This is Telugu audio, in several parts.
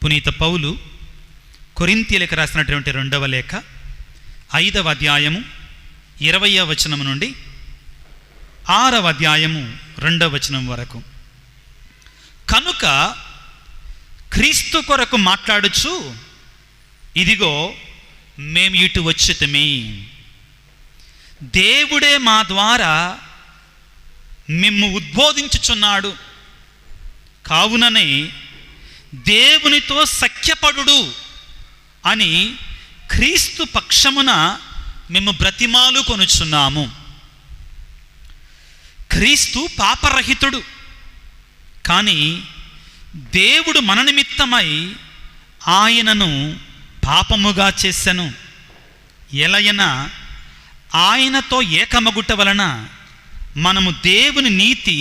పునీత పౌలు కొరింథీయులకు రాసినటువంటి 2వ లేఖ 5వ అధ్యాయము 20వ వచనం నుండి 6వ అధ్యాయము 2వ వచనం వరకు. కనుక క్రీస్తు కొరకు మాట్లాడుచు ఇదిగో మేము ఇటు వచ్చితిమి, దేవుడే మా ద్వారా మిమ్ము ఉద్బోధించుచున్నాడు, కావుననే దేవునితో సఖ్యపడుడు అని క్రీస్తు పక్షమున మేము బ్రతిమాలు కొనుచున్నాము. క్రీస్తు పాపరహితుడు, కానీ దేవుడు మన నిమిత్తమై ఆయనను పాపముగా చేసెను. ఎలయనా ఆయనతో ఏకమగుట వలన మనము దేవుని నీతి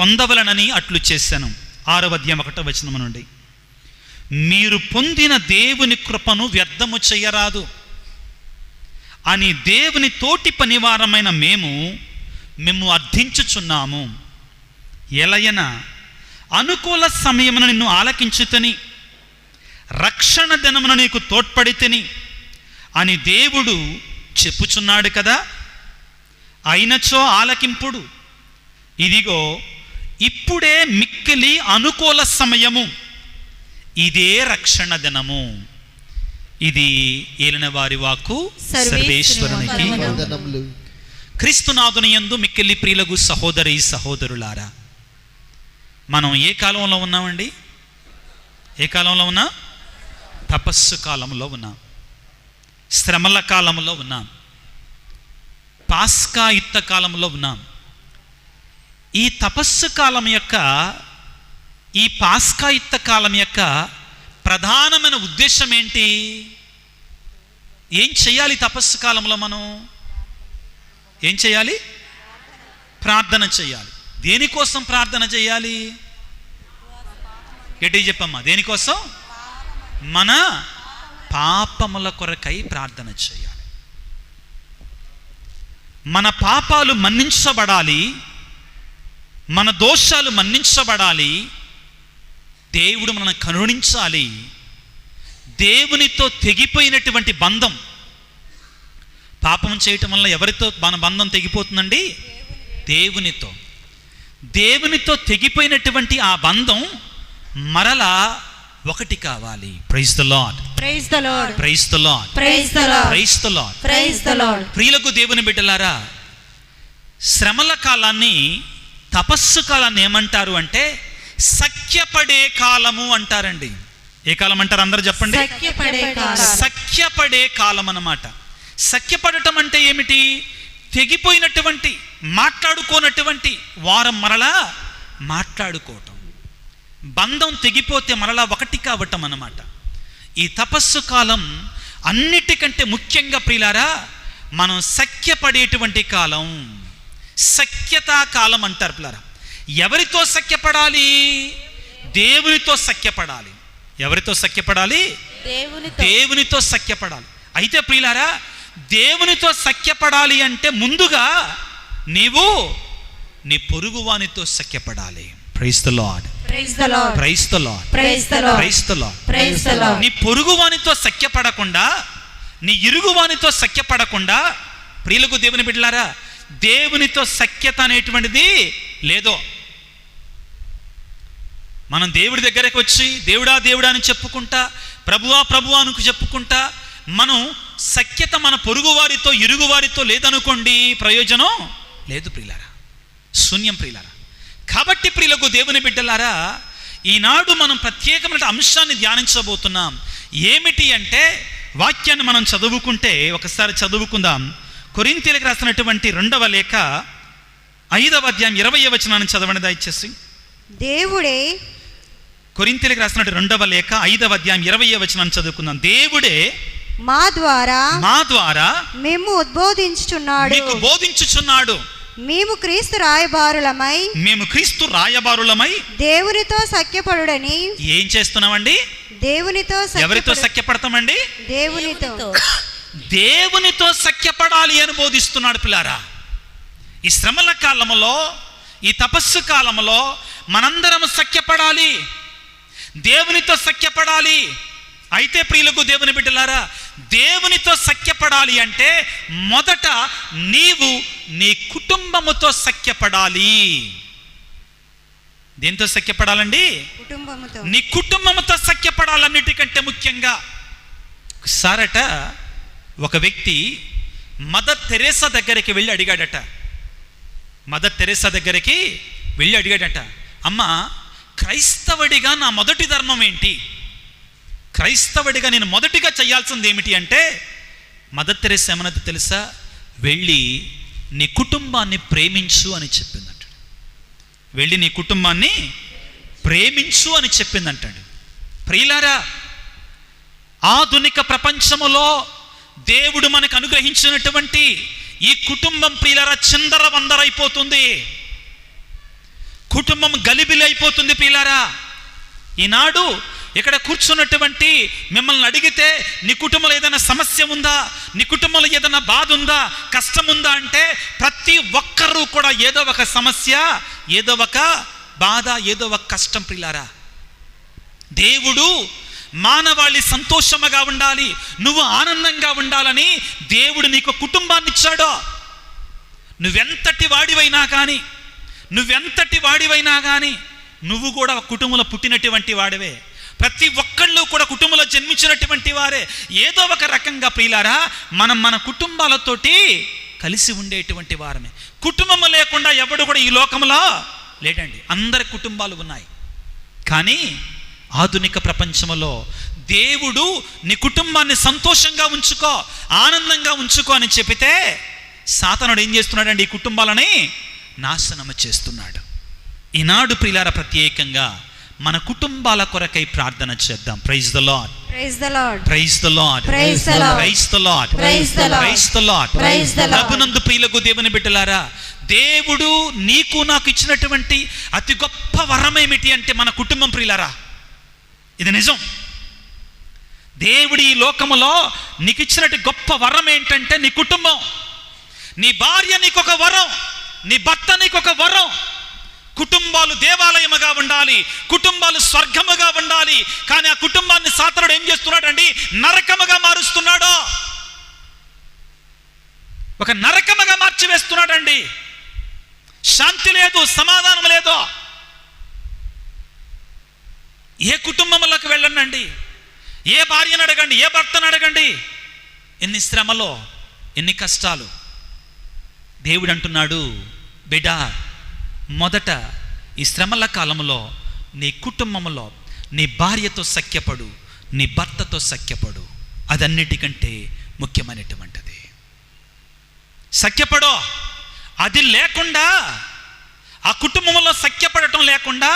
పొందవలనని అట్లు చేశాను. 6వ అధ్యాయం 1వ వచనం నుండి, మీరు పొందిన దేవుని కృపను వ్యర్థము చేయరాదు అని దేవుని తోటి పనివారమైన మేము అర్థించుచున్నాము. ఎలయనా అనుకూల సమయమున నిన్ను ఆలకించుతని, రక్షణ దినమున నీకు తోడ్పడితని అని దేవుడు చెప్పుచున్నాడు కదా. అయినచో ఆలకింపుడు, ఇదిగో ఇప్పుడే మిక్కిలి అనుకూల సమయము, ఇదే రక్షణ దినము. ఇది ఏలిన వారి వాక్కు. సర్వేశ్వరునికి వందనములు. క్రీస్తునాథుని యందు మిక్కిలి ప్రియులకు సహోదరి సహోదరులారా, మనం ఏ కాలంలో ఉన్నామండి? ఏ కాలంలో ఉన్నాం? తపస్సు కాలంలో ఉన్నాం, శ్రమల కాలంలో ఉన్నాం, పాస్కా యుద్ధ కాలంలో ఉన్నాం. ఈ తపస్సు కాలం యొక్క, ఈ పాస్కా యుద్ధ కాలం యొక్క ప్రధానమైన ఉద్దేశం ఏంటి? ఏం చేయాలి తపస్సు కాలంలో? మనం ఏం చేయాలి? ప్రార్థన చేయాలి. దేనికోసం ప్రార్థన చేయాలి? గట్టిగా చెప్పమ్మా. దేనికోసం? మన పాపముల కొరకై ప్రార్థన చేయాలి. మన పాపాలు మన్నించబడాలి, మన దోషాలు మన్నించబడాలి, దేవుడు మనల్ని కరుణించాలి. దేవునితో తెగిపోయినటువంటి బంధం, పాపం చేయటం వల్ల ఎవరితో మన బంధం తెగిపోతుందండి? దేవునితో. దేవునితో తెగిపోయినటువంటి ఆ బంధం మరలా ఒకటి కావాలి. Praise the lord, praise the lord, praise the lord, praise the lord, praise the lord, praise the lord. ప్రియులకు దేవుని బిడ్డలారా, శ్రమల కాలాన్ని, తపస్సు కాలాన్ని ఏమంటారు అంటే సఖ్యపడే కాలము అంటారండి. ఏ కాలం అంటారు? అందరూ చెప్పండి. సఖ్యపడే కాలం అన్నమాట. సఖ్యపడటం అంటే ఏమిటి? తెగిపోయినటువంటి, మాట్లాడుకోనటువంటి వారం మరలా మాట్లాడుకోవటం, బంధం తెగిపోతే మరలా ఒకటి కావటం అన్నమాట. ఈ తపస్సు కాలం అన్నిటికంటే ముఖ్యంగా ప్రియులారా మనం సఖ్యపడేటువంటి కాలం, సఖ్యతా కాలం అంటారు పిల్లరా. ఎవరితో సఖ్యపడాలి? దేవునితో సఖ్యపడాలి. ఎవరితో సఖ్యపడాలి? దేవునితో సఖ్యపడాలి. అయితే ప్రియులారా, దేవునితో సఖ్యపడాలి అంటే ముందుగా నీవు నీ పొరుగువానితో సఖ్యపడాలి. Praise the lord, praise the lord, praise the lord, praise the lord, praise the lord, praise the Lord. నీ పొరుగువానితో సఖ్యపడకుండా, నీ ఇరుగువానితో సఖ్యపడకుండా, ప్రియులకు దేవుని బిడ్డలారా, దేవునితో సఖ్యత అనేటువంటిది లేదో. మనం దేవుడి దగ్గరకు వచ్చి దేవుడా దేవుడా అని చెప్పుకుంటా, ప్రభువా ప్రభువా అని చెప్పుకుంటా, మనం సఖ్యత మన పొరుగు వారితో, ఇరుగు వారితో లేదనుకోండి, ప్రయోజనం లేదు ప్రియులారా, శూన్యం ప్రియులారా. కాబట్టి ప్రియులకు దేవుని బిడ్డలారా, ఈనాడు మనం ప్రత్యేకమైన అంశాన్ని ధ్యానించబోతున్నాం. ఏమిటి అంటే, వాక్యాన్ని మనం చదువుకుంటే, ఒకసారి చదువుకుందాం. కొరింథీయులకు రాసినటువంటి 2వ లేఖ 5వ అధ్యాయం 20వ వచనాన్ని చదవండి దయచేసి. దేవుడే, కొరింథీయులకు రాసినటువంటి 2వ లేఖ 5వ అధ్యాయం 20వ వచనాన్ని చదువుకుందాం. దేవుడే మా ద్వారా మేము ఉద్బోధించుచున్నాడు, మీకు బోధించుచున్నాడు. మేము క్రీస్తు రాయబారులమై దేవునితో సఖ్యపడుడని. ఏం చేస్తున్నామండి? ఎవరితో సఖ్యపడతామండి? దేవునితో సఖ్యపడాలి అని బోధిస్తున్నాడు పిల్లారా. ఈ శ్రమల కాలంలో, ఈ తపస్సు కాలంలో మనందరం సఖ్యపడాలి. దేవునితో సఖ్యపడాలి. అయితే ప్రియులకు దేవుని బిడ్డలారా, దేవునితో సఖ్యపడాలి అంటే మొదట నీవు నీ కుటుంబముతో సఖ్యపడాలి. దేంతో సఖ్యపడాలండి? కుటుంబముతో. నీ కుటుంబముతో సఖ్యపడాలన్నిటికంటే ముఖ్యంగా. ఒకసారట ఒక వ్యక్తి మదర్ తెరేసా దగ్గరికి వెళ్ళి అడిగాడట. మదర్ తెరేసా దగ్గరికి వెళ్ళి అడిగాడట, అమ్మ, క్రైస్తవుడిగా నా మొదటి ధర్మం ఏంటి? క్రైస్తవుడిగా నేను మొదటిగా చేయాల్సింది ఏమిటి అంటే, మదర్ తెరేసా ఏమన్నది తెలుసా? వెళ్ళి నీ కుటుంబాన్ని ప్రేమించు అని చెప్పిందంట. వెళ్ళి నీ కుటుంబాన్ని ప్రేమించు అని చెప్పిందంటాడు. ప్రియులారా, ఆధునిక ప్రపంచములో దేవుడు మనకు అనుగ్రహించినటువంటి ఈ కుటుంబం ప్రియులారా చిందరవందరైపోతుంది. కుటుంబం గలిబిలి అయిపోతుంది ప్రియులారా. ఈనాడు ఇక్కడ కూర్చున్నటువంటి మిమ్మల్ని అడిగితే నీ కుటుంబంలో ఏదైనా సమస్య ఉందా, నీ కుటుంబంలో ఏదైనా బాధ ఉందా, కష్టం ఉందా అంటే ప్రతి ఒక్కరూ కూడా ఏదో ఒక సమస్య, ఏదో ఒక బాధ, ఏదో ఒక కష్టం ప్రియులారా. దేవుడు మానవాళి సంతోషముగా ఉండాలి, నువ్వు ఆనందంగా ఉండాలని దేవుడు నీకు కుటుంబాన్ని ఇచ్చాడో. నువ్వెంతటి వాడివైనా కానీ నువ్వు కూడా ఒక కుటుంబంలో పుట్టినటువంటి వాడివే. ప్రతి ఒక్కళ్ళు కూడా కుటుంబంలో జన్మించినటువంటి వారే. ఏదో ఒక రకంగా ప్రియులారా మనం మన కుటుంబాలతోటి కలిసి ఉండేటువంటి వారమే. కుటుంబము లేకుండా ఎవడు కూడా ఈ లోకంలో లేడండి. అందరి కుటుంబాలు ఉన్నాయి. కానీ ఆధునిక ప్రపంచంలో దేవుడు నీ కుటుంబాన్ని సంతోషంగా ఉంచుకో, ఆనందంగా ఉంచుకో అని చెప్పితే సాతానుడు ఏం చేస్తున్నాడండి? ఈ కుటుంబాలని నాశనము చేస్తున్నాడు. ఈనాడు ప్రియులారా ప్రత్యేకంగా మన కుటుంబాల కొరకై ప్రార్థన చేద్దాం. Praise the lord, praise the lord, praise the lord, praise the lord, praise the lord, praise the lord, praise the lord. Praise the lord. ప్రభునందు ప్రియులకు దేవుని బిడ్డలారా, దేవుడు నీకు నాకు ఇచ్చినటువంటి అతి గొప్ప వరం ఏమిటి అంటే మన కుటుంబం ప్రియులారా. ఇది నిజం. దేవుడు ఈ లోకములో నీకు ఇచ్చినట్టు గొప్ప వరం ఏంటంటే నీ కుటుంబం. నీ భార్య నీకొక వరం, నీ భర్త నీకొక వరం. కుటుంబాలు దేవాలయముగా ఉండాలి, కుటుంబాలు స్వర్గముగా ఉండాలి. కానీ ఆ కుటుంబాన్ని సాతానుడు ఏం చేస్తున్నాడండి? నరకముగా మారుస్తున్నాడు. ఒక నరకముగా మార్చివేస్తున్నాడండి. శాంతి లేదు, సమాధానం లేదు. ఏ కుటుంబంలోకి వెళ్ళండి, ఏ భార్యను అడగండి, ఏ భర్తను అడగండి, ఎన్ని శ్రమలో, ఎన్ని కష్టాలు. దేవుడు అంటున్నాడు, బిడ్డా, మొదట ఈ శ్రమల కాలంలో నీ కుటుంబంలో నీ భార్యతో సఖ్యపడు, నీ భర్తతో సఖ్యపడు. అదన్నిటికంటే ముఖ్యమైనటువంటిది. సఖ్యపడో. అది లేకుండా, ఆ కుటుంబంలో సఖ్యపడటం లేకుండా,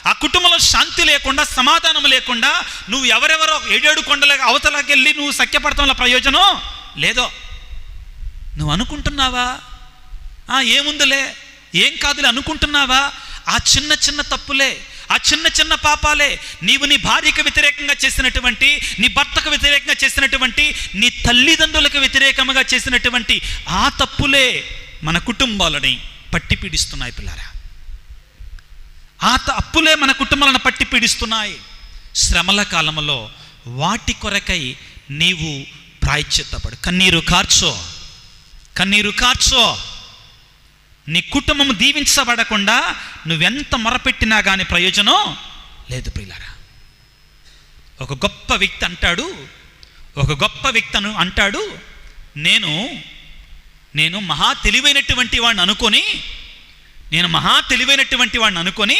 ఆ కుటుంబంలో శాంతి లేకుండా, సమాధానం లేకుండా నువ్వు ఎవరెవరో 7 కొండల అవతలకి వెళ్ళి నువ్వు సఖ్యపడటంలో ప్రయోజనం లేదో. నువ్వు అనుకుంటున్నావా ఏముందిలే, ఏం కాదులే అనుకుంటున్నావా? ఆ చిన్న చిన్న తప్పులే, ఆ చిన్న చిన్న పాపాలే నీవు నీ భార్యకు వ్యతిరేకంగా చేసినటువంటి, నీ భర్తకు వ్యతిరేకంగా చేసినటువంటి, నీ తల్లిదండ్రులకు వ్యతిరేకంగా చేసినటువంటి ఆ తప్పులే మన కుటుంబాలని పట్టి పీడిస్తున్నాయి పిల్లారా. ఆ తప్పులే మన కుటుంబాలను పట్టి పీడిస్తున్నాయి. శ్రమల కాలంలో వాటి కొరకై నీవు ప్రాయశ్చిత్తపడు, కన్నీరు కార్చో. నీ కుటుంబం దీవించబడకుండా నువ్వెంత మొరపెట్టినా కానీ ప్రయోజనం లేదు ప్రియులారా. ఒక గొప్ప వ్యక్తి అంటాడు, నేను మహా తెలివైనటువంటి వాడిని అనుకొని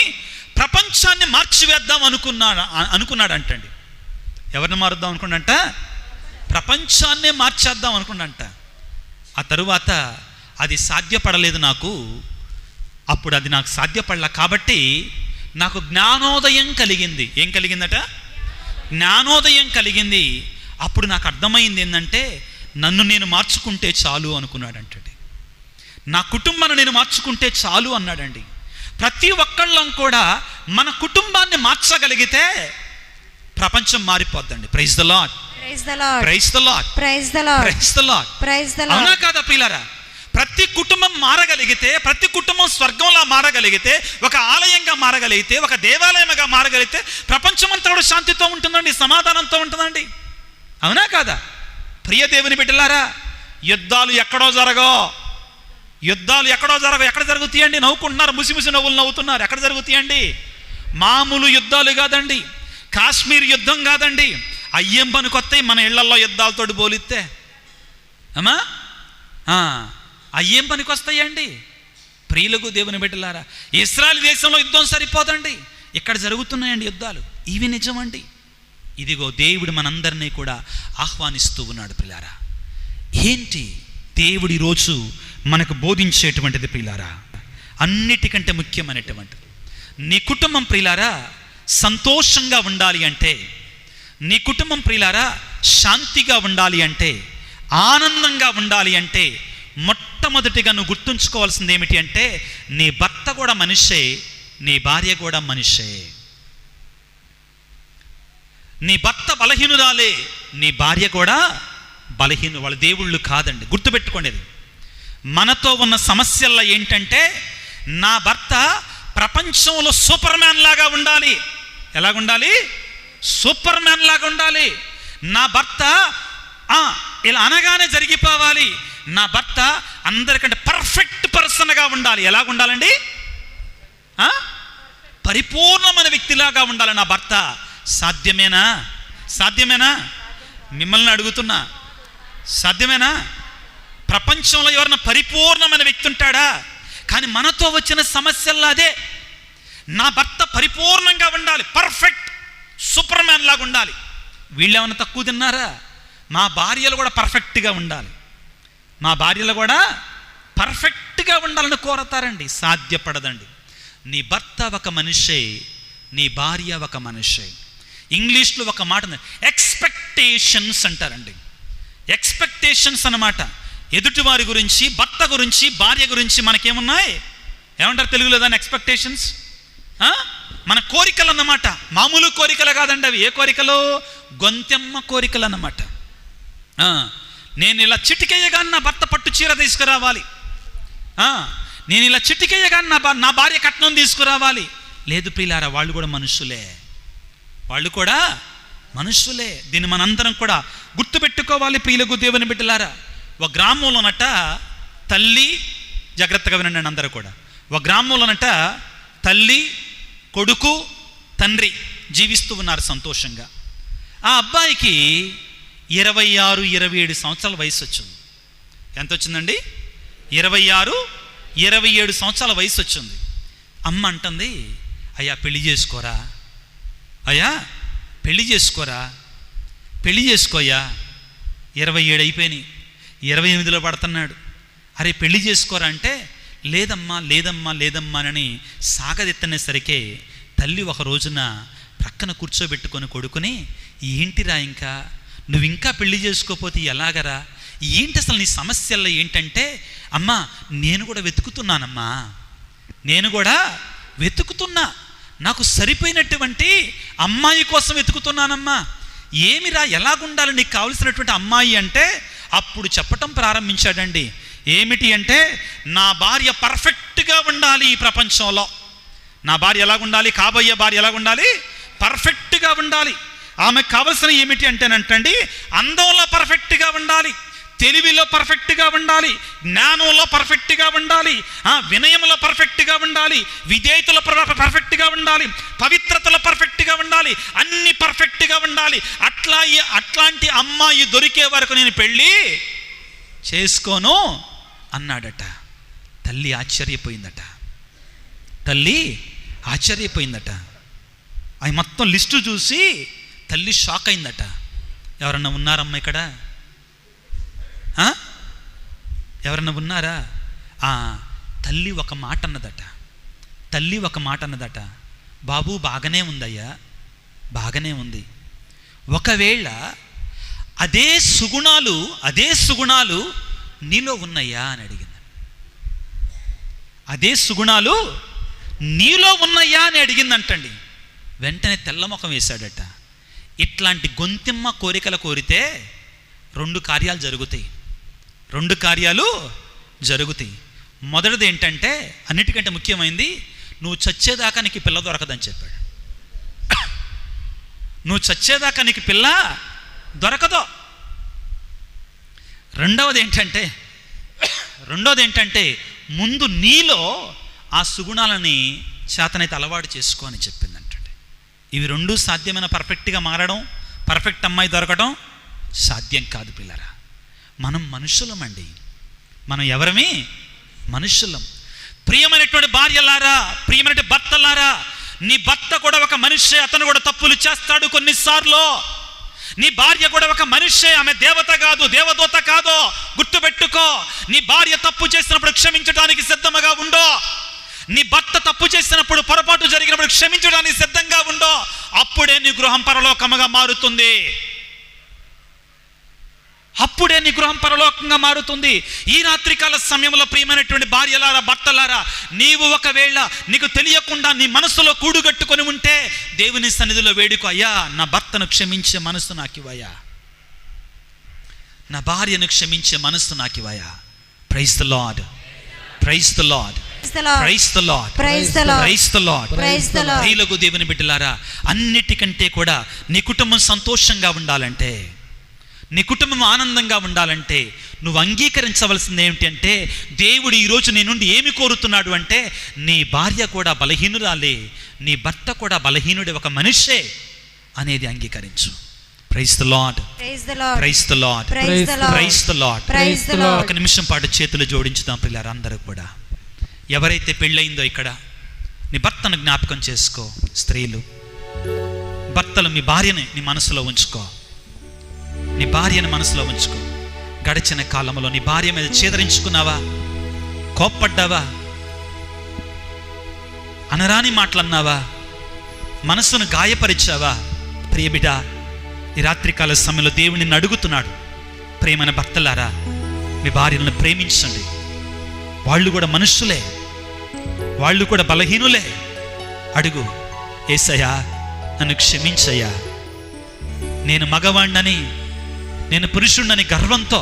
ప్రపంచాన్ని మార్చివేద్దాం అనుకున్నాడు అంటండి. ఎవరిని మారుద్దాం అనుకున్నాడంట? ప్రపంచాన్నే మార్చేద్దాం అనుకున్నాడంట. ఆ తరువాత అది సాధ్యపడలేదు నాకు. అప్పుడు అది నాకు సాధ్యపడలా కాబట్టి నాకు జ్ఞానోదయం కలిగింది. ఏం కలిగిందట? జ్ఞానోదయం కలిగింది. అప్పుడు నాకు అర్థమైంది ఏంటంటే నన్ను నేను మార్చుకుంటే చాలు అనుకున్నాడంటండి. నా కుటుంబాన్ని నేను మార్చుకుంటే చాలు అన్నాడండి. ప్రతి ఒక్కళ్ళం కూడా మన కుటుంబాన్ని మార్చగలిగితే ప్రపంచం మారిపోద్దండి. Praise the lord, praise the lord, praise the lord, praise the lord, praise the lord. Praise the Lord. అవునా కాదా ప్రియులారా? ప్రతి కుటుంబం మారగలిగితే, ప్రతి కుటుంబం స్వర్గంలా మారగలిగితే, ఒక ఆలయంగా మారగలిగితే, ఒక దేవాలయంగా మారగలిగితే ప్రపంచమంతా కూడా శాంతితో ఉంటుందండి, సమాధానంతో ఉంటుందండి. అవునా కాదా? ప్రియ దేవుని బిడ్డలారా, యుద్ధాలు ఎక్కడో జరగో, ఎక్కడ జరుగుతాయండి? నవ్వుకుంటున్నారు, ముసిముసి నవ్వులు నవ్వుతున్నారు. ఎక్కడ జరుగుతాయండి? మామూలు యుద్ధాలు కాదండి, కాశ్మీర్ యుద్ధం కాదండి. అయ్యేం పనికొస్తాయి మన ఇళ్లలో యుద్ధాలతో పోలిస్తే? అమ్మా అయ్యేం పనికొస్తాయండి? ప్రియులకు దేవుని బిడ్డలారా, ఇశ్రాయేలు దేశంలో యుద్ధం సరిపోదండి, ఇక్కడ జరుగుతున్నాయండి యుద్ధాలు. ఇవి నిజమండి. ఇదిగో దేవుడు మనందరినీ కూడా ఆహ్వానిస్తూ ఉన్నాడు ప్రియులారా. ఏంటి దేవుడు ఈరోజు మనకు బోధించేటువంటిది ప్రియులారా? అన్నిటికంటే ముఖ్యమైనటువంటిది, నీ కుటుంబం ప్రియులారా సంతోషంగా ఉండాలి అంటే, నీ కుటుంబం ప్రియులారా శాంతిగా ఉండాలి అంటే, ఆనందంగా ఉండాలి అంటే, మొట్టమొదటిగా నువ్వు గుర్తుంచుకోవాల్సింది ఏమిటి అంటే, నీ భర్త కూడా మనిషే, నీ భార్య కూడా మనిషే. నీ భర్త బలహీనురాలే, నీ భార్య కూడా వాళ్ళ దేవుళ్ళు కాదండి. గుర్తుపెట్టుకోండి, మనతో ఉన్న సమస్యల్లో ఏంటంటే, నా భర్త ప్రపంచంలో సూపర్ మ్యాన్ లాగా ఉండాలి. ఎలాగుండాలి? సూపర్ మ్యాన్ లాగా ఉండాలి. నా భర్త ఇలా అనగానే జరిగిపోవాలి. నా భర్త అందరికంటే పర్ఫెక్ట్ పర్సన్గా ఉండాలి. ఎలాగుండాలండి? పరిపూర్ణమైన వ్యక్తిలాగా ఉండాలి నా భర్త. సాధ్యమేనా? మిమ్మల్ని అడుగుతున్నా, సాధ్యమేనా? ప్రపంచంలో ఎవరైనా పరిపూర్ణమైన వ్యక్తి ఉంటాడా? కానీ మనతో వచ్చిన సమస్యల్లో అదే. నా భర్త పరిపూర్ణంగా ఉండాలి, పర్ఫెక్ట్ సూపర్ మ్యాన్ లాగా ఉండాలి. వీళ్ళేమన్నా తక్కువ తిన్నారా? మా భార్యలు కూడా పర్ఫెక్ట్గా ఉండాలి, మా భార్యలు కూడా పర్ఫెక్ట్గా ఉండాలని కోరతారండి. సాధ్యపడదండి. నీ భర్త ఒక మనిషే, నీ భార్య ఒక మనిషే. ఇంగ్లీష్లో ఒక మాట ఉంది, ఎక్స్పెక్టేషన్స్ అంటారండి. ఎక్స్పెక్టేషన్స్ అన్నమాట. ఎదుటివారి గురించి, భర్త గురించి, భార్య గురించి మనకేమున్నాయి? ఏమంటారు తెలుగులో దాన్ని? ఎక్స్పెక్టేషన్స్. మన కోరికలు అన్నమాట. మామూలు కోరికలు కాదండి అవి. ఏ కోరికలు? గొంతెమ్మ కోరికలు అన్నమాట. నేను ఇలా చిటికేయగానే నా భర్త పట్టు చీర తీసుకురావాలి, నేను ఇలా చిటికేయగానే నా భార్య కట్నం తీసుకురావాలి. లేదు ప్రియులారా, వాళ్ళు కూడా మనుషులే, వాళ్ళు కూడా మనుషులే. దీన్ని మనందరం కూడా గుర్తుపెట్టుకోవాలి ప్రియులకు దేవుని బిడ్డలారా. ఒక గ్రామంలోనట తల్లి, జాగ్రత్తగా వినండి అందరూ కూడా, ఒక గ్రామంలోనట తల్లి, కొడుకు, తండ్రి జీవిస్తూ ఉన్నారు సంతోషంగా. ఆ అబ్బాయికి 26-27 సంవత్సరాల వయసు వచ్చింది. ఎంత వచ్చిందండి? 26-27 సంవత్సరాల వయసు వచ్చింది. అమ్మ అంటుంది, అయ్యా పెళ్లి చేసుకోరా, అయ్యా పెళ్లి చేసుకోరా, పెళ్లి చేసుకోయా. 27 అయిపోయినాయి, 28లో పడుతున్నాడు. అరే పెళ్లి చేసుకోరా అంటే, లేదమ్మా లేదమ్మా లేదమ్మా అని సాగదెత్తనేసరికే తల్లి ఒక రోజున ప్రక్కన కూర్చోబెట్టుకొని కొడుకుని, ఏంటిరా నువ్వు ఇంకా పెళ్లి చేసుకోకపోతే ఎలాగరా? ఏంటి అసలు నీ సమస్యల్లో ఏంటంటే, అమ్మా నేను కూడా వెతుకుతున్నానమ్మా, నేను కూడా వెతుకుతున్నా, నాకు సరిపోయినటువంటి అమ్మాయి కోసం వెతుకుతున్నానమ్మా. ఏమిరా, ఎలాగుండాలి నీకు కావలసినటువంటి అమ్మాయి అంటే, అప్పుడు చెప్పటం ప్రారంభించాడండి. ఏమిటి అంటే, నా భార్య పర్ఫెక్ట్గా ఉండాలి ఈ ప్రపంచంలో. నా భార్య ఎలాగుండాలి? కాబోయే భార్య ఎలాగుండాలి? పర్ఫెక్ట్గా ఉండాలి. ఆమెకు కావలసిన ఏమిటి అంటేనంటండి, అందంలో పర్ఫెక్ట్గా ఉండాలి, తెలివిలో పర్ఫెక్ట్గా ఉండాలి, జ్ఞానంలో పర్ఫెక్ట్గా ఉండాలి, వినయంలో పర్ఫెక్ట్గా ఉండాలి, విధేయతలో పర్ఫెక్ట్గా ఉండాలి, పవిత్రతలో పర్ఫెక్ట్గా ఉండాలి, అన్ని పర్ఫెక్ట్గా ఉండాలి. అట్లాంటి అమ్మాయి దొరికే వరకు నేను పెళ్ళి చేసుకోను అన్నాడట. తల్లి ఆశ్చర్యపోయిందట. అవి మొత్తం లిస్టు చూసి తల్లి షాక్ అయిందట. ఎవరన్నా ఉన్నారమ్మా ఇక్కడ? ఎవరన్నా ఉన్నారా? తల్లి ఒక మాట అన్నదట. బాబు బాగానే ఉందయ్యా, బాగానే ఉంది. ఒకవేళ అదే సుగుణాలు నీలో ఉన్నాయా అని అడిగింది. అదే సుగుణాలు నీలో ఉన్నాయా అని అడిగిందంటండి. వెంటనే తెల్లముఖం వేశాడట. ఇట్లాంటి గొంతెమ్మ కోరికలు కోరితే 2 కార్యాలు జరుగుతాయి. జరుగుతాయి. మొదటిది ఏంటంటే, అన్నిటికంటే ముఖ్యమైనది, నువ్వు చచ్చేదాకా నీకు పిల్ల దొరకదని చెప్పాడు. నువ్వు చచ్చేదాకా నీకు పిల్ల దొరకదు. రెండవది ఏంటంటే ముందు నీలో ఆ సుగుణాలని చేతనైతే అలవాటు చేసుకో అని చెప్పిందంటే. ఇవి రెండు సాధ్యమైన పర్ఫెక్ట్గా మారడం, పర్ఫెక్ట్ అమ్మాయి దొరకడం సాధ్యం కాదు పిల్లరా. మనం మనుషులమండి. మనం ఎవరమే? మనుషులం. ప్రియమైనటువంటి భార్యలారా, ప్రియమైనటువంటి భర్తలారా, నీ భర్త కూడా ఒక మనిషే, అతను కూడా తప్పులు చేస్తాడు కొన్నిసార్లు. నీ భార్య కూడా ఒక మనిషే, ఆమె దేవత కాదు, దేవదూత కాదు. గుర్తుపెట్టుకో. నీ భార్య తప్పు చేసినప్పుడు క్షమించడానికి సిద్ధంగా ఉండో. నీ భర్త తప్పు చేసినప్పుడు, పొరపాటు జరిగినప్పుడు క్షమించడానికి సిద్ధంగా ఉండో. అప్పుడే నీ గృహం పరలోకముగా మారుతుంది. అప్పుడే నీ గృహం పరలోకంగా మారుతుంది. ఈ రాత్రికాల సమయంలో ప్రియమైనటువంటి భార్యలారా, భర్తలారా, నీవు ఒకవేళ నీకు తెలియకుండా నీ మనసులో కూడుగట్టుకొని ఉంటే దేవుని సన్నిధిలో వేడుకో, అయ్యా నా భర్తను క్షమించే మనసు నాకు ఇవ్వయ్యా, నా భార్యను క్షమించే మనసు నాకు ఇవ్వయ్యా. Praise the lord, praise the lord, praise the lord, praise the lord. ప్రియులకు దేవుని బిడ్డలారా, అన్నిటికంటే కూడా నీ కుటుంబం సంతోషంగా ఉండాలంటే, నీ కుటుంబం ఆనందంగా ఉండాలంటే నువ్వు అంగీకరించవలసింది ఏమిటంటే, దేవుడు ఈరోజు నీ నుండి ఏమి కోరుతున్నాడు అంటే, నీ భార్య కూడా బలహీనురాలే, నీ భర్త కూడా బలహీనుడే, ఒక మనిషే అనేది అంగీకరించు. Praise the lord, praise the lord, praise the lord, praise the lord. ఒక నిమిషం పాటు చేతులు జోడించుదాం పిల్లలు అందరూ కూడా. ఎవరైతే పెళ్ళయిందో ఇక్కడ నీ భర్తను జ్ఞాపకం చేసుకో. స్త్రీలు, భర్తలు, మీ భార్యని నీ మనసులో ఉంచుకో. నీ భార్యను మనసులో ఉంచుకో. గడిచిన కాలంలో నీ భార్య మీద చేదరించుకున్నావా? కోప్పడ్డావా? అనరాని మాటలన్నావా? మనసును గాయపరిచావా? ప్రియబిడ్డ, ఈ రాత్రికాల సమయంలో దేవుడు నిన్ను అడుగుతున్నాడు, ప్రేమైన భర్తలారా, మీ భార్యలను ప్రేమించండి. వాళ్ళు కూడా మనుషులే, వాళ్ళు కూడా బలహీనులే. అడుగు, యేసయ్యా నన్ను క్షమించయ్యా, నేను మగవాణ్ణని, నేను పురుషుణ్ణని గర్వంతో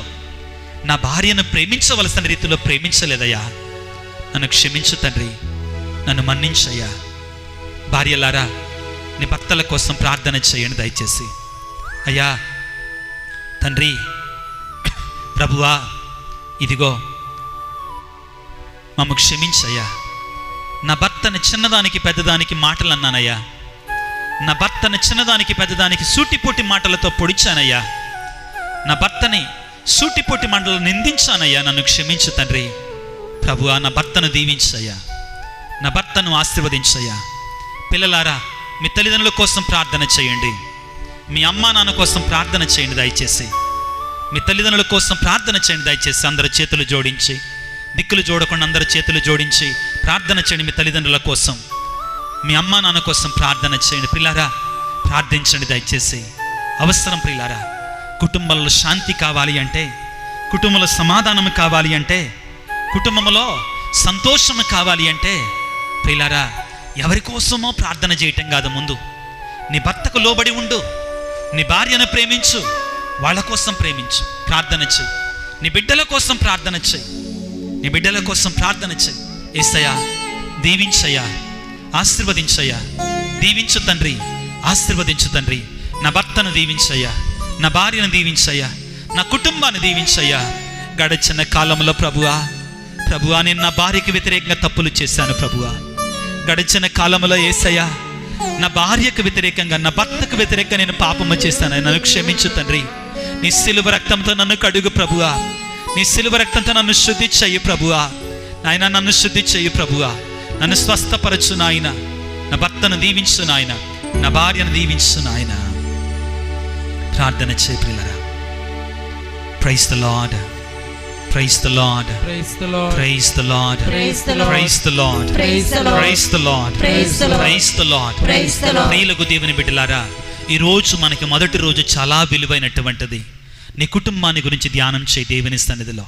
నా భార్యను ప్రేమించవలసిన రీతిలో ప్రేమించలేదయ్యా, నన్ను క్షమించు తండ్రి, నన్ను మన్నించయ్యా. భార్యలారా, నీ భర్తల కోసం ప్రార్థన చేయండి దయచేసి. అయ్యా తండ్రి, ప్రభువా, ఇదిగో మమ్మ క్షమించయ్యా. నా భర్తని చిన్నదానికి పెద్దదానికి మాటలు అన్నానయ్యా, నా భర్తని చిన్నదానికి పెద్దదానికి సూటిపోటి మాటలతో పొడిచానయ్యా, నా భర్తని సూటిపోటి మాటలు నిందించానయ్యా, నన్ను క్షమించు తండ్రి. ప్రభువా, నా భర్తను దీవించయ్యా, నా భర్తను ఆశీర్వదించయ్యా. పిల్లలారా, మీ తల్లిదండ్రుల కోసం ప్రార్థన చేయండి, మీ అమ్మా నాన్న కోసం ప్రార్థన చేయండి దయచేసి. మీ తల్లిదండ్రుల కోసం ప్రార్థన చేయండి దయచేసి. అందరూ చేతులు జోడించి, దిక్కులు చూడకుండా అందరూ చేతులు జోడించి ప్రార్థన చేయండి. మీ తల్లిదండ్రుల కోసం, మీ అమ్మా నాన్న కోసం ప్రార్థన చేయండి. పిల్లారా, ప్రార్థించండి దయచేసి. అవసరం ప్రియులారా. కుటుంబంలో శాంతి కావాలి అంటే, కుటుంబంలో సమాధానం కావాలి అంటే, కుటుంబంలో సంతోషం కావాలి అంటే, ప్రియులారా, ఎవరి కోసమో ప్రార్థన చేయటం కాదు. ముందు నీ భర్తకు లోబడి ఉండు, నీ భార్యను ప్రేమించు, వాళ్ళ కోసం ప్రేమించు, ప్రార్థన చెయ్యి. నీ బిడ్డల కోసం ప్రార్థన చెయ్యి, నీ బిడ్డల కోసం ప్రార్థన చెయ్యి. యేసయ్యా దీవించయ్యా, ఆశీర్వదించయ్యా, దీవించు తండ్రి, ఆశీర్వదించు తండ్రి. నా భర్తను దీవించయ్యా, నా భార్యను దీవించయ్యా, నా కుటుంబాన్ని దీవించయ్యా. గడిచిన కాలంలో ప్రభువా, నేను నా భార్యకి వ్యతిరేకంగా తప్పులు చేశాను ప్రభువా. గడిచిన కాలంలో యేసయ్యా, నా భార్యకు వ్యతిరేకంగా, నా భర్తకు వ్యతిరేకంగా నేను పాపము చేశాను, నన్ను క్షమించు తండ్రి. నీ సిలువ రక్తంతో నన్ను కడుగు ప్రభువా, నీ సిలువ రక్తంతో నన్ను శుద్ధి చెయ్యి ప్రభువా. నాయన, నన్ను శుద్ధి చెయ్యి ప్రభువా, నన్ను స్వస్థపరచు నాయన. నా భర్తను దీవించు నాయన, నా భార్యను దీవించు నాయన. ప్రార్థన చేయి ప్రియులారా. Praise the lord, praise the lord, praise the lord, praise the lord, praise the lord, praise the lord, praise the lord, praise the lord, praise the lord. ప్రియులకు దేవుని బిడ్డలారా, ఈ రోజు మనకి మొదటి రోజు చాలా విలువైనటువంటిది. నీ కుటుంబాన్ని గురించి ధ్యానం చేయి దేవుని సన్నిధిలో.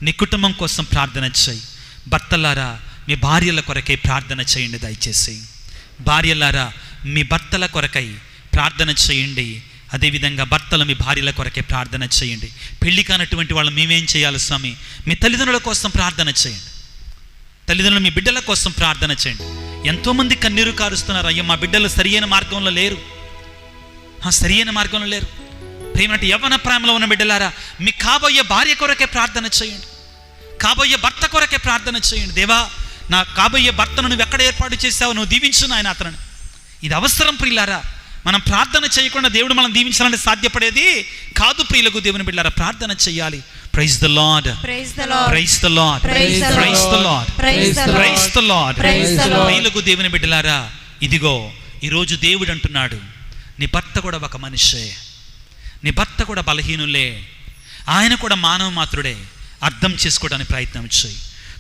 నీ కుటుంబం కోసం ప్రార్థన చేయి. భర్తలారా, మీ భార్యల కొరకై ప్రార్థన చేయండి దయచేసి. భార్యలారా, మీ భర్తల కొరకై ప్రార్థన చేయండి. అదేవిధంగా భర్తలు మీ భార్యల కొరకే ప్రార్థన చేయండి. పెళ్లి కానటువంటి వాళ్ళు మేమేం చేయాలి స్వామి? మీ తల్లిదండ్రుల కోసం ప్రార్థన చేయండి. తల్లిదండ్రులు మీ బిడ్డల కోసం ప్రార్థన చేయండి. ఎంతోమంది కన్నీరు కారుస్తున్నారు, అయ్యో మా బిడ్డలు సరియైన మార్గంలో లేరు, సరియైన మార్గంలో లేరు. ప్రేమ యవ్వన ప్రేమలో ఉన్న బిడ్డలారా, మీ కాబోయే భార్య కొరకే ప్రార్థన చేయండి, కాబోయే భర్త కొరకే ప్రార్థన చేయండి. దేవా, నా కాబోయే భర్తను నువ్వు ఎక్కడ ఏర్పాటు చేసావు, నువ్వు దీవించు నాయన అతను. ఇది అవసరం ప్రియులారా. మనం ప్రార్థన చేయకుండా దేవుడు మనం దీవించాలంటే సాధ్యపడేది కాదు ప్రియులకు. దేవుని బిడ్డలారా, ప్రార్థన చేయాలి. Praise the lord, praise the lord, praise the lord, praise the praise the lord, praise the lord, praise the lord. Praise the lord. ప్రియులకు దేవుని బిడ్డలారా, ఇదిగో ఈరోజు దేవుడు అంటున్నాడు, నీ భర్త కూడా ఒక మనిషే, నీ భర్త కూడా బలహీనులే, ఆయన కూడా మానవ మాత్రుడే. అర్థం చేసుకోవడానికి ప్రయత్నం చేయి.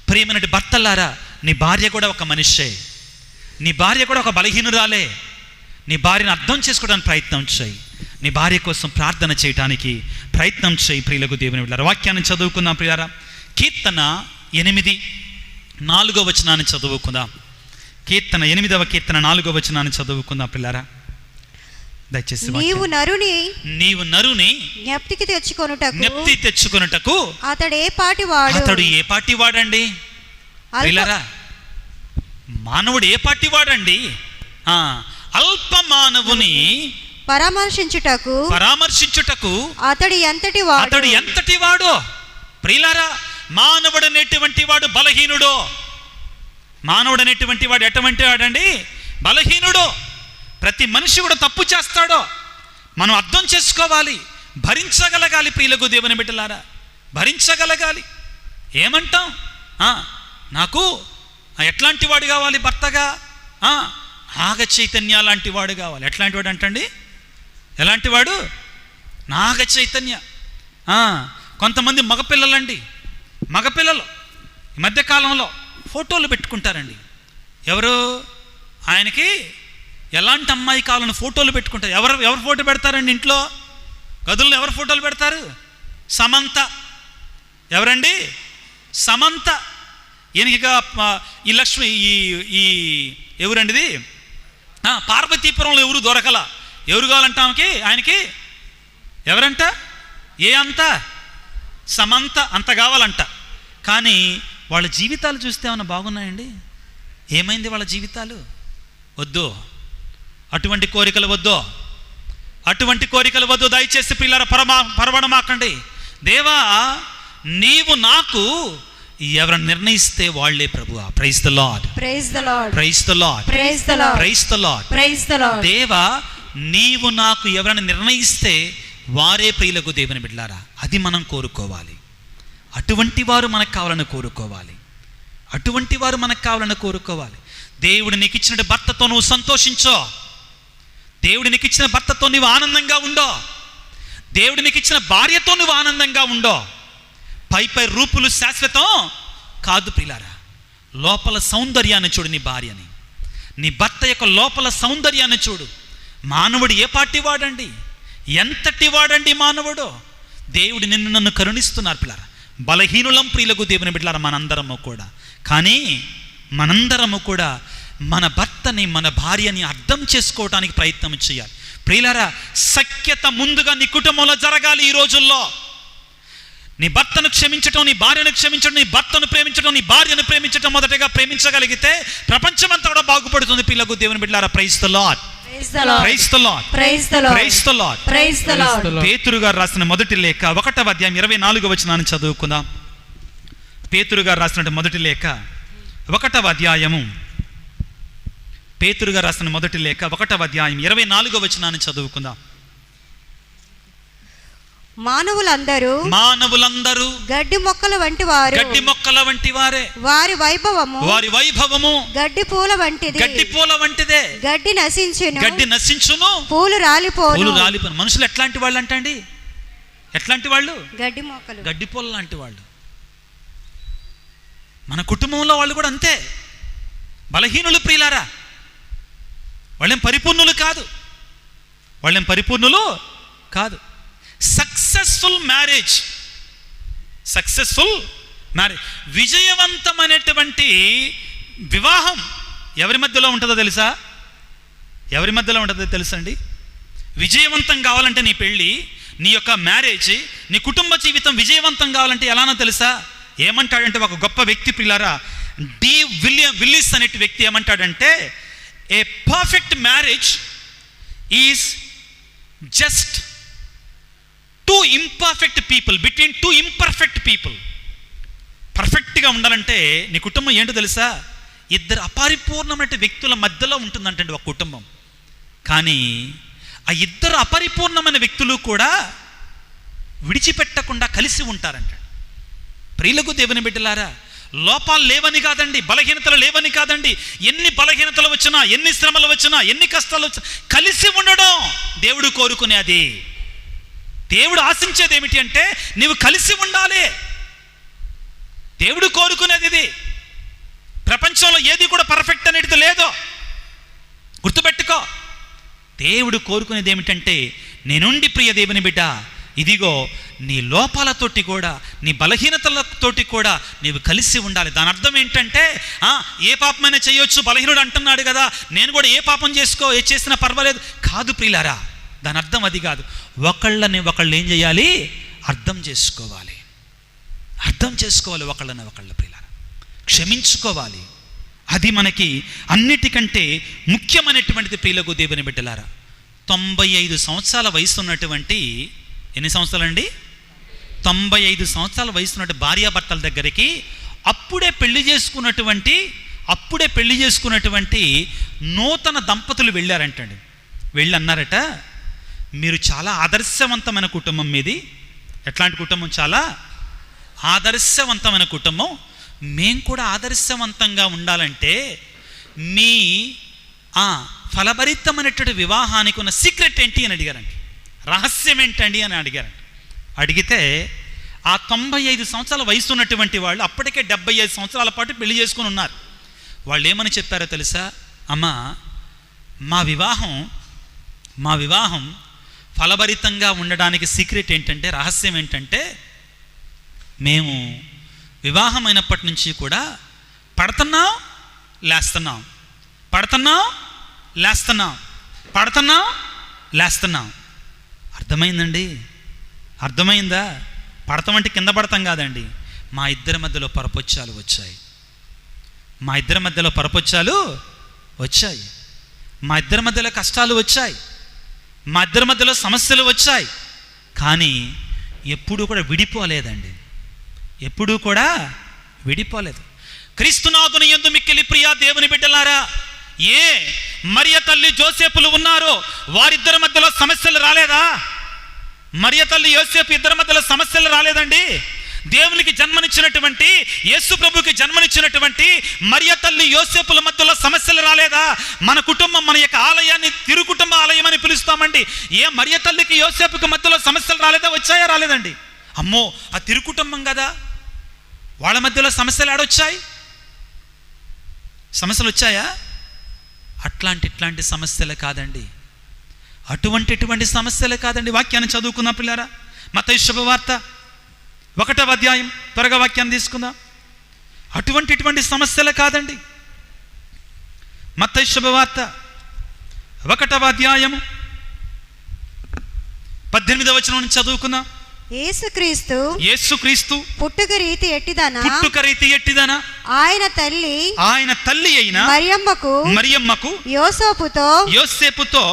ప్రియమైనటి భర్తలారా, నీ భార్య కూడా ఒక మనిషే, నీ భార్య కూడా ఒక బలహీనురాలే. నీ భార్యను అర్థం చేసుకోవడానికి ప్రయత్నం చేయి. నీ భార్య కోసం ప్రార్థన చేయడానికి ప్రయత్నం చేయి. ప్రియులకు దేవుని బిడ్డలారా, వాక్యాన్ని చదువుకుందాం ప్రియారా. కీర్తన 8:4 వచనాన్ని చదువుకుందాం. కీర్తన 8వ కీర్తన 4వ వచనాన్ని చదువుకుందాం ప్రియారా. దయచేసి నీవు నరుని జ్ఞప్తికి తెచ్చుకొనుటకు అతడు ఏ పాటి వాడండి ప్రియులారా? మానవుడు ఏ పాటి వాడండి? అల్ప మానవుని పరామర్శించుటకు అతడు ఎంతటి వాడో ప్రియులారా. మానవుడు అనేటువంటి వాడు బలహీనుడు. మానవుడు అనేటువంటి వాడు ఎటువంటి వాడండి? బలహీనుడు. ప్రతి మనిషి కూడా తప్పు చేస్తాడో మనం అర్థం చేసుకోవాలి, భరించగలగాలి. ప్రియులకు దేవుని బిడ్డలారా, భరించగలగాలి. ఏమంటాం? నాకు ఎట్లాంటి వాడు కావాలి భర్తగా? నాగ చైతన్య లాంటి వాడు కావాలి. ఎట్లాంటి వాడు అంటండి? ఎలాంటి వాడు? నాగ చైతన్య. కొంతమంది మగపిల్లలండి, మగపిల్లలు ఈ మధ్యకాలంలో ఫోటోలు పెట్టుకుంటారండి. ఎవరు? ఆయనకి ఎలాంటి అమ్మాయి కావాలని ఫోటోలు పెట్టుకుంటారు. ఎవరు ఫోటో పెడతారండి ఇంట్లో? గదుల్లో ఎవరు ఫోటోలు పెడతారు? సమంత. ఎవరండి? సమంత. ఈయనకిగా ఈ లక్ష్మి ఈ ఎవరండి ఇది? పార్వతీపురంలో ఎవరు దొరకల. ఎవరు కావాలంట ఆమెకి? ఆయనకి ఎవరంట? ఏ అంత? సమంత అంత కావాలంట. కానీ వాళ్ళ జీవితాలు చూస్తే ఏమన్నా బాగున్నాయండి? ఏమైంది వాళ్ళ జీవితాలు? వద్దు, అటువంటి కోరికలు వద్దు, అటువంటి కోరికలు వద్దు. దయచేసి పిల్లల పరవడమాకండి. దేవా, నీవు నాకు ఎవరు నిర్ణయిస్తే వాళ్ళే ప్రభువా. Praise the lord, praise the lord, praise the lord, praise the lord, praise the lord, praise the lord. దేవా, నీవు నాకు ఎవరైనా నిర్ణయిస్తే వారే ప్రియులకు దేవుని బిడ్డలారా. అది మనం కోరుకోవాలి. అటువంటి వారు మనకు కావాలని కోరుకోవాలి. అటువంటి వారు మనకు కావాలని కోరుకోవాలి. దేవుడు నీకు ఇచ్చిన భర్తతో నువ్వు సంతోషించో. దేవుడు నీకు ఇచ్చిన భర్తతో నువ్వు ఆనందంగా ఉండో. దేవుడు నీకు ఇచ్చిన భార్యతో నువ్వు ఆనందంగా ఉండో. పై రూపులు శాశ్వతం కాదు ప్రియులారా. లోపల సౌందర్యాన్ని చూడు నీ భార్యని, నీ భర్త యొక్క లోపల సౌందర్యాన్ని చూడు. మానవుడు ఏ పాటి వాడండి? ఎంతటి వాడండి మానవుడు? దేవుడు నిన్ను నన్ను కరుణిస్తున్నారు పిల్లారా. బలహీనులం ప్రియులకు దేవుని బిడ్డలారా మనందరము కూడా. కానీ మనందరము కూడా మన భర్తని, మన భార్యని అర్థం చేసుకోవడానికి ప్రయత్నం చేయాలి ప్రియులారా. సఖ్యత ముందుగా నీ కుటుంబంలో జరగాలి. ఈ రోజుల్లో నీ భర్తను క్షమించటం, నీ భార్యను క్షమించడం, నీ భర్తను ప్రేమించడం, నీ భార్యను ప్రేమించడం మొదటగా ప్రేమించగలిగితే ప్రపంచమంతా కూడా బాగుపడుతుంది ప్రియులకు దేవుని బిడ్డలారా. Praise the lord, praise the lord, praise the lord, praise the lord, praise the lord. పేతురు గారు రాసిన మొదటి లేఖ 1వ అధ్యాయం 24వ వచనాన్ని చదువుకుందాం. పేతురు గారు రాసిన మొదటి లేఖ 1వ అధ్యాయము, పేతురు గారు రాసిన మొదటి లేఖ 1వ అధ్యాయం 24వ వచనాన్ని చదువుకుందాం. మానవులందరూ గడ్డి మొక్కల వంటి వారే. వారి వైభవము గడ్డి పూల వంటిదే. గడ్డి నశించును, పూలు రాలిపోను. మనుషులు ఎట్లాంటి వాళ్ళు అంటండి? ఎట్లాంటి వాళ్ళు? గడ్డి మొక్కలు, గడ్డి పూల లాంటి వాళ్ళు. మన కుటుంబంలో వాళ్ళు కూడా అంతే, బలహీనులు ప్రియులారా. వాళ్ళేం పరిపూర్ణులు కాదు. సక్సెస్ఫుల్ మ్యారేజ్, విజయవంతమైనటువంటి వివాహం ఎవరి మధ్యలో ఉంటుందో తెలుసా? ఎవరి మధ్యలో ఉంటుందో తెలుసండి? విజయవంతం కావాలంటే నీ పెళ్ళి, నీ యొక్క మ్యారేజ్, నీ కుటుంబ జీవితం విజయవంతం కావాలంటే ఎలానో తెలుసా? ఏమంటాడంటే ఒక గొప్ప వ్యక్తి పిల్లారా, విల్లిస్ అనే వ్యక్తి ఏమంటాడంటే, a perfect marriage is just two imperfect people, between two imperfect people. పర్ఫెక్ట్గా ఉండాలంటే నీ కుటుంబం ఏంటో తెలుసా? ఇద్దరు అపరిపూర్ణమైన వ్యక్తుల మధ్యలో ఉంటుందంటండి ఒక కుటుంబం. కానీ ఆ ఇద్దరు అపరిపూర్ణమైన వ్యక్తులు కూడా విడిచిపెట్టకుండా కలిసి ఉంటారంట. ప్రియులకు దేవుని బిడ్డలారా, లోపాలు లేవని కాదండి, బలహీనతలు లేవని కాదండి. ఎన్ని బలహీనతలు వచ్చినా, ఎన్ని శ్రమలు వచ్చినా, ఎన్ని కష్టాలు వచ్చినా కలిసి ఉండడం దేవుడు కోరుకునేది. దేవుడు ఆశించేది ఏమిటి అంటే నీవు కలిసి ఉండాలి. దేవుడు కోరుకునేది ఇది. ప్రపంచంలో ఏది కూడా పర్ఫెక్ట్ అనేది లేదు, గుర్తుపెట్టుకో. దేవుడు కోరుకునేది ఏమిటంటే, నేనుండి ప్రియ దేవుని బిడ్డ, ఇదిగో నీ లోపాలతోటి కూడా, నీ బలహీనతలతోటి కూడా నీవు కలిసి ఉండాలి. దాని అర్థం ఏంటంటే, ఏ పాపమైనా చేయొచ్చు, బలహీనుడు అంటున్నాడు కదా, నేను కూడా ఏ పాపం చేసుకో, ఏ చేసినా పర్వాలేదు కాదు ప్రియులారా. దాని అర్థం అది కాదు. ఒకళ్ళని ఒకళ్ళు ఏం చేయాలి? అర్థం చేసుకోవాలి. అర్థం చేసుకోవాలి ఒకళ్ళని ఒకళ్ళ ప్రియులారా, క్షమించుకోవాలి. అది మనకి అన్నిటికంటే ముఖ్యమైనటువంటిది ప్రియులకు దేవుని బిడ్డలారా. 95 సంవత్సరాల వయసు ఉన్నటువంటి, ఎన్ని సంవత్సరాలండి? 95 సంవత్సరాల వయసు ఉన్నటువంటి భార్యాభర్తల దగ్గరికి అప్పుడే పెళ్లి చేసుకున్నటువంటి నూతన దంపతులు వెళ్ళారంటండి. వెళ్ళి అన్నారట, మీరు చాలా ఆదర్శవంతమైన కుటుంబం మీది. ఎట్లాంటి కుటుంబం? చాలా ఆదర్శవంతమైన కుటుంబం. మేము కూడా ఆదర్శవంతంగా ఉండాలంటే మీ ఫలభరితమైనటువంటి వివాహానికి ఉన్న సీక్రెట్ ఏంటి అని అడిగారంట. రహస్యం ఏంటండి అని అడిగారంట. అడిగితే ఆ 95 సంవత్సరాల వయసు ఉన్నటువంటి వాళ్ళు అప్పటికే 75 సంవత్సరాల పాటు పెళ్లి చేసుకుని ఉన్నారు. వాళ్ళు ఏమని చెప్పారో తెలుసా? అమ్మా, మా వివాహం ఫలభరితంగా ఉండడానికి సీక్రెట్ ఏంటంటే, రహస్యం ఏంటంటే, మేము వివాహం అయినప్పటి నుంచి కూడా పడుతున్నాం లేస్తున్నాం, పడుతున్నాం లేస్తున్నాం, పడుతున్నాం లేస్తున్నాం. అర్థమైందండి? అర్థమైందా? పడతామంటే కింద పడతాం కాదండి. మా ఇద్దరి మధ్యలో పరపొచ్చాలు వచ్చాయి. మా ఇద్దరి మధ్యలో కష్టాలు వచ్చాయి. మా ఇద్దరి మధ్యలో సమస్యలు వచ్చాయి. కానీ ఎప్పుడూ కూడా విడిపోలేదండి. ఎప్పుడూ కూడా విడిపోలేదు. క్రీస్తునాథుని యందు మిక్కిలి ప్రియా దేవుని బిడ్డలారా, ఏ మరియ తల్లి జోసేపులు ఉన్నారో వారిద్దరి మధ్యలో సమస్యలు రాలేదా? మరియ తల్లి యోసేపు ఇద్దరి మధ్యలో సమస్యలు రాలేదండి. దేవునికి జన్మనిచ్చినటువంటి, యేసు ప్రభుకి జన్మనిచ్చినటువంటి మరియ తల్లి యోసేపుల మధ్యలో సమస్యలు రాలేదా? మన కుటుంబం, మన యొక్క ఆలయాన్ని తిరుకుటుంబ ఆలయం అని పిలుస్తామండి. ఏ మరియ తల్లికి యోసేపుకి మధ్యలో సమస్యలు రాలేదా? వచ్చాయా? రాలేదండి. అమ్మో, ఆ తిరుకుటుంబం కదా, వాళ్ళ మధ్యలో సమస్యలు ఆడొచ్చాయి? సమస్యలు వచ్చాయా? ఇట్లాంటి సమస్యలు కాదండి. అటువంటి సమస్యలు కాదండి. వాక్యాన్ని చదువుకుందాం పిల్లారా. మత్తయి శుభవార్త 1వ అధ్యాయం, త్వరగా వాక్యాన్ని తీసుకుందాం. అటువంటి సమస్యలు కాదండి. మత్తయి శుభవార్త 1వ అధ్యాయము 18వ వచనం నుంచి చదువుకుందాం. యేసుక్రీస్తు పుట్టుక రీతి ఎట్టిదనా ఆయన తల్లి అయిన మరియమ్మకు యోసేపుతో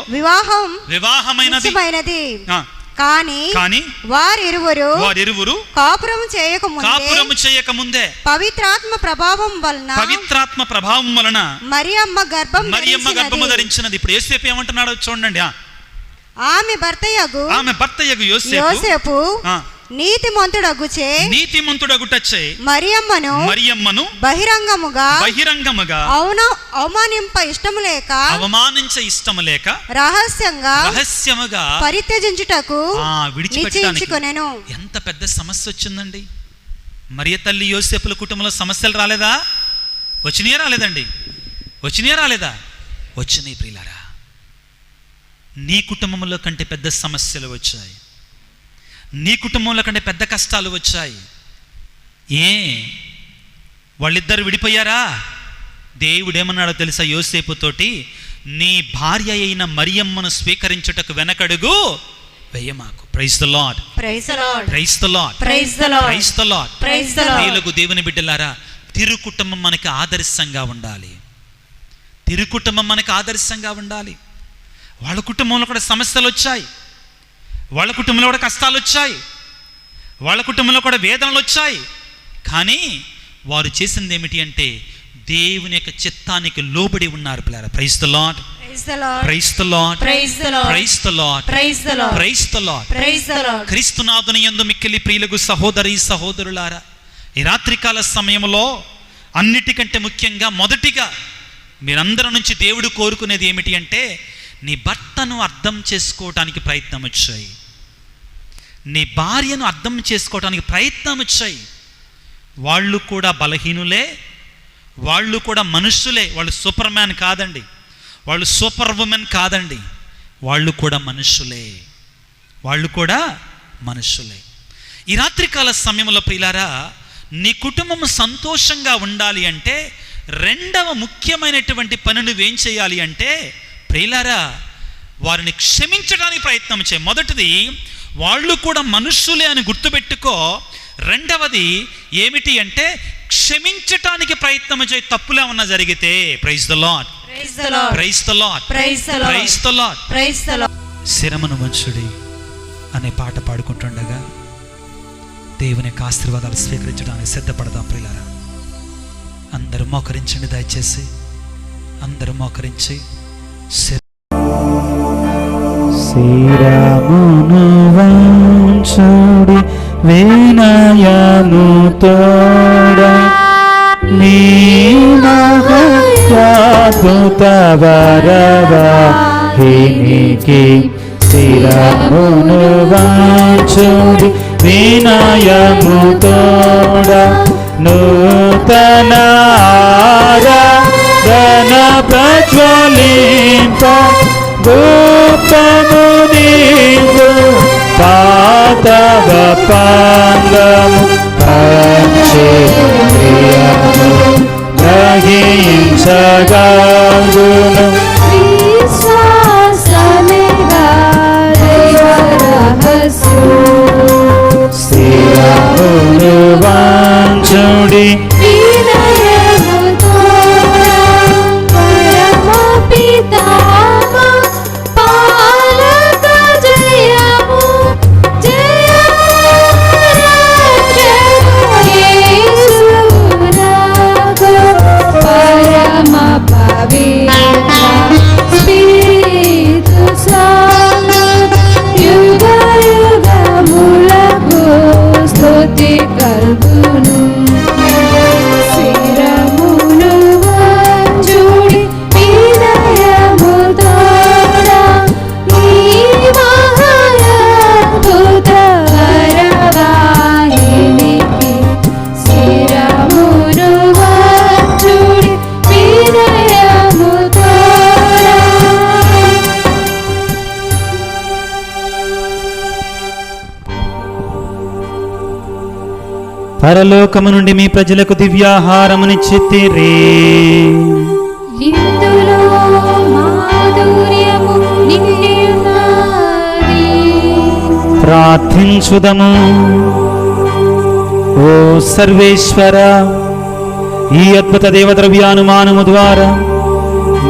వివాహమైనది. కానీ వారిరువురు కాపురము చేయకముందే పవిత్రాత్మ ప్రభావం వలన మరియమ్మ గర్భము ధరించినది. ఇప్పుడు యోసేపు ఏమంటున్నాడో చూడండి. ఆమె భర్తయగు యోసేపు నీతిమంతుడగుటచే మరియమ్మను బహిరంగముగా అవమానింప ఇష్టము లేక రహస్యముగా పరిత్యజించుటకు నిశ్చయించుకొనెను. ఎంత పెద్ద సమస్య వచ్చిందండి. మరియ తల్లి యోసేపుల కుటుంబంలో సమస్యలు రాలేదా? వచ్చినాయా? రాలేదా? వచ్చినాయి ప్రియులారా. నీ కుటుంబంలో కంటే పెద్ద సమస్యలు వచ్చాయి. నీ కుటుంబంలో కంటే పెద్ద కష్టాలు వచ్చాయి. వాళ్ళిద్దరు విడిపోయారా? దేవుడు ఏమన్నాడో తెలుసా? యోసేపుతోటి, నీ భార్య అయిన మరియమ్మను స్వీకరించుటకు వెనకడుగు వేయమాకు. Praise the lord, praise the lord, praise the lord, praise the lord, praise the lord. Praise the lord. ప్రియులకు దేవుని బిడ్డలారా, తిరు కుటుంబం మనకి ఆదర్శంగా ఉండాలి. తిరు కుటుంబం మనకి ఆదర్శంగా ఉండాలి. వాళ్ళ కుటుంబంలో కూడా సమస్యలు వచ్చాయి, వాళ్ళ కుటుంబంలో కూడా కష్టాలు వచ్చాయి, వాళ్ళ కుటుంబంలో కూడా వేదనలు వచ్చాయి. కానీ వారు చేసింది ఏమిటి అంటే దేవుని యొక్క చిత్తానికి లోబడి ఉన్నారు పిల్లరా. Praise the lord, praise the lord, praise the lord, praise the lord, praise the lord, praise the lord, praise the lord, praise the Lord. క్రీస్తునాథుని యందు మిక్కిలి ప్రియులకు సహోదరి సహోదరులారా, ఈ రాత్రికాల సమయంలో అన్నిటికంటే ముఖ్యంగా మొదటిగా మీరందరి నుంచి దేవుడు కోరుకునేది ఏమిటి అంటే నీ భర్తను అర్థం చేసుకోవటానికి ప్రయత్నం వచ్చాయి, నీ భార్యను అర్థం చేసుకోవటానికి ప్రయత్నం వచ్చాయి. వాళ్ళు కూడా బలహీనులే, వాళ్ళు కూడా మనుషులే. వాళ్ళు సూపర్ మ్యాన్ కాదండి, వాళ్ళు సూపర్ ఉమెన్ కాదండి, వాళ్ళు కూడా మనుషులే, వాళ్ళు కూడా మనుషులే. ఈ రాత్రికాల సమయంలో ప్రియులారా, నీ కుటుంబం సంతోషంగా ఉండాలి అంటే రెండవ ముఖ్యమైనటువంటి పని నువ్వేం చేయాలి అంటే ప్రియులారా, వారిని క్షమించడానికి ప్రయత్నం చేయి. మొదటిది వాళ్ళు కూడా మనుషులే అని గుర్తుపెట్టుకో. రెండవది ఏమిటి అంటే క్షమించటానికి ప్రయత్నం చేయి, తప్పులే ఉన్నా జరిగితే. Praise the lord, praise the lord, praise the lord, praise the lord, praise the lord, praise the Lord. శిరమును వంచుడి అనే పాట పాడుకుంటుండగా దేవుని యొక్క ఆశీర్వాదాలు స్వీకరించడానికి సిద్ధపడదాం ప్రియులారా. అందరూ మోకరించండి, దయచేసి అందరూ మోకరించి శిరమును వంచుడి వినయముతోడ నీ మహత్యాద్భుత వరవాహినికి. శిరమును వంచుడి వినయముతోడ నూతన ఆరాధన ప్రజ్వలింప గోపము నీవు పాతవ పాంగము పంచే ప్రియము గ్రహించగలుగును. శిరమును వంచుడి పరలోకము నుండి మీ ప్రజలకు దివ్యాహారమునిచ్చితిరి. ఇందులో మాధుర్యము నిండి ఉన్నది. ప్రార్థించుదము. ఓ సర్వేశ్వర, ఈ అద్భుత దేవద్రవ్యానుమానము ద్వారా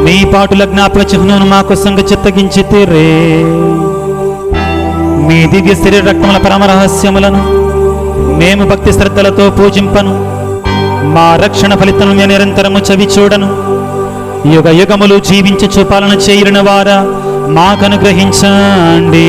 మీ పాటుల జ్ఞాపక చిహ్నమును మాకు సంగచిత్తగించితిరే. మీ దివ్య శరీర రక్తముల పరమరహస్యములను మేము భక్తి శ్రద్ధలతో పూజింపను, మా రక్షణ ఫలితము నిరంతరము చవి చూడను, యుగ యుగములు జీవించి చూపాలను చేయున వారా మాకనుగ్రహించండి.